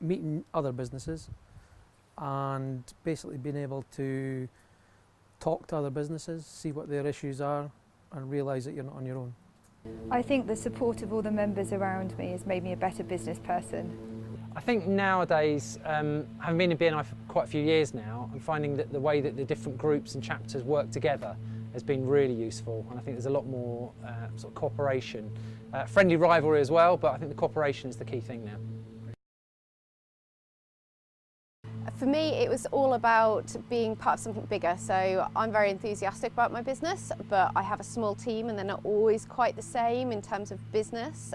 meeting other businesses and basically being able to talk to other businesses, see what their issues are, and realise that you're not on your own. I think the support of all the members around me has made me a better business person. I think nowadays, having been in BNI for quite a few years now, I'm finding that the way that the different groups and chapters work together has been really useful, and I think there's a lot more sort of cooperation. Friendly rivalry as well, but I think the cooperation is the key thing now. For me, it was all about being part of something bigger. So I'm very enthusiastic about my business, but I have a small team and they're not always quite the same in terms of business.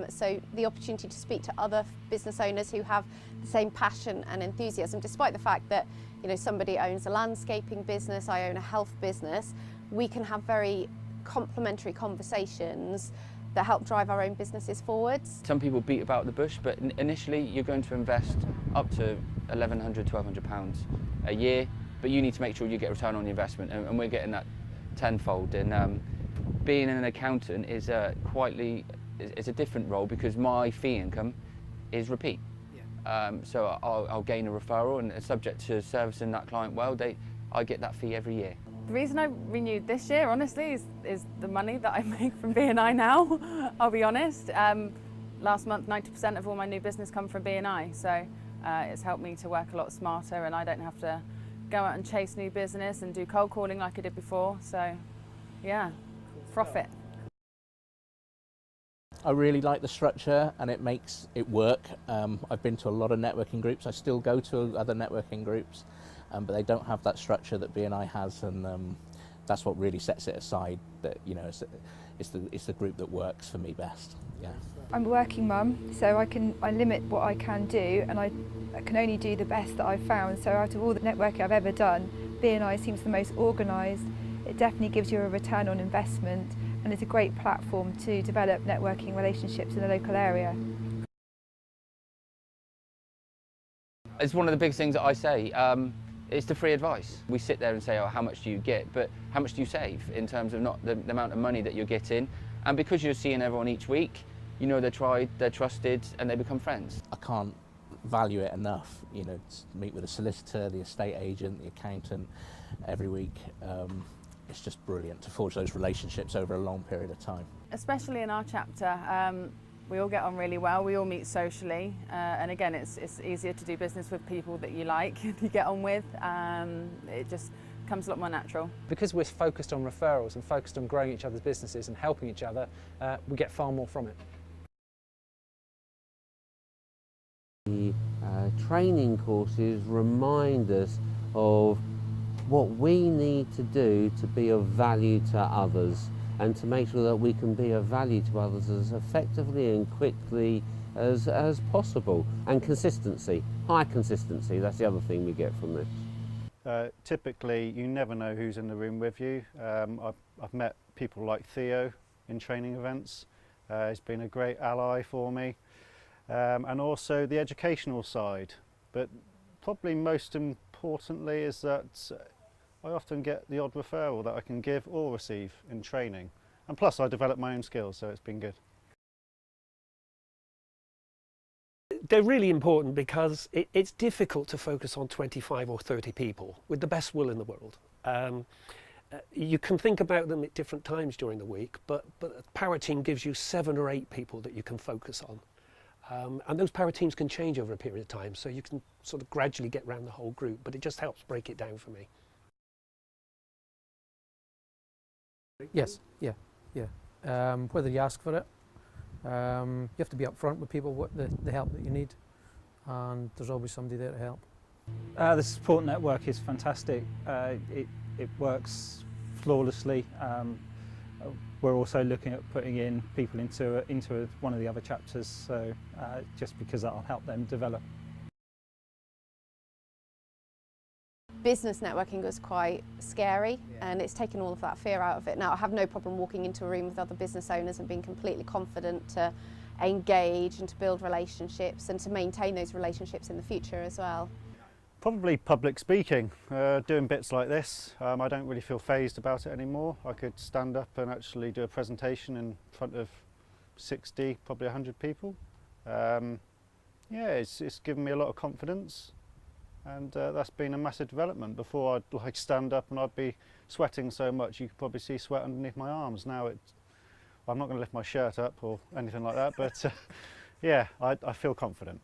So the opportunity to speak to other business owners who have the same passion and enthusiasm, despite the fact that, you know, somebody owns a landscaping business, I own a health business, we can have very complementary conversations that help drive our own businesses forwards. Some people beat about the bush, but initially you're going to invest up to £1,100, £1,200 a year, but you need to make sure you get a return on the investment, and we're getting that tenfold. And being an accountant is a different role because my fee income is repeat. So I'll gain a referral, and subject to servicing that client well, I get that fee every year. The reason I renewed this year, honestly, is the money that I make from BNI now. I'll be honest. Last month, 90% of all my new business come from BNI, so it's helped me to work a lot smarter, and I don't have to go out and chase new business and do cold calling like I did before. So, yeah, profit. I really like the structure, and it makes it work. I've been to a lot of networking groups. I still go to other networking groups, but they don't have that structure that BNI has, and that's what really sets it aside. That, you know, it's the group that works for me best. Yeah. I'm a working mum, so I limit what I can do, and I can only do the best that I've found. So out of all the networking I've ever done, BNI seems the most organised. It definitely gives you a return on investment, and it's a great platform to develop networking relationships in the local area. It's one of the big things that I say. It's the free advice. We sit there and say, oh, how much do you get? But how much do you save in terms of not the amount of money that you're getting? And because you're seeing everyone each week, you know they're tried, they're trusted, and they become friends. I can't value it enough. You know, to meet with a solicitor, the estate agent, the accountant every week. It's just brilliant to forge those relationships over a long period of time. Especially in our chapter, we all get on really well, we all meet socially, and again it's easier to do business with people that you like, you get on with. It just comes a lot more natural. Because we're focused on referrals and focused on growing each other's businesses and helping each other, we get far more from it. The training courses remind us of what we need to do to be of value to others, and to make sure that we can be of value to others as effectively and quickly as possible. And consistency, high consistency, that's the other thing we get from this. Typically, you never know who's in the room with you. I've met people like Theo in training events. He's been a great ally for me. And also the educational side. But probably most importantly is that I often get the odd referral that I can give or receive in training. And plus I develop my own skills, so it's been good. They're really important because it's difficult to focus on 25 or 30 people with the best will in the world. You can think about them at different times during the week, but a power team gives you 7 or 8 people that you can focus on. And those power teams can change over a period of time, so you can sort of gradually get around the whole group, but it just helps break it down for me. Yes, yeah. Whether you ask for it, you have to be upfront with people what the help that you need, and there's always somebody there to help. The support network is fantastic. It works flawlessly. We're also looking at putting in people into one of the other chapters, so just because that'll help them develop. Business networking was quite scary, and it's taken all of that fear out of it. Now I have no problem walking into a room with other business owners and being completely confident to engage and to build relationships and to maintain those relationships in the future as well. Probably public speaking, doing bits like this. I don't really feel fazed about it anymore. I could stand up and actually do a presentation in front of 60, probably 100 people. Yeah, it's given me a lot of confidence, and that's been a massive development. Before I'd like stand up and I'd be sweating so much you could probably see sweat underneath my arms. Now I'm not going to lift my shirt up or anything like that, but yeah, I feel confident.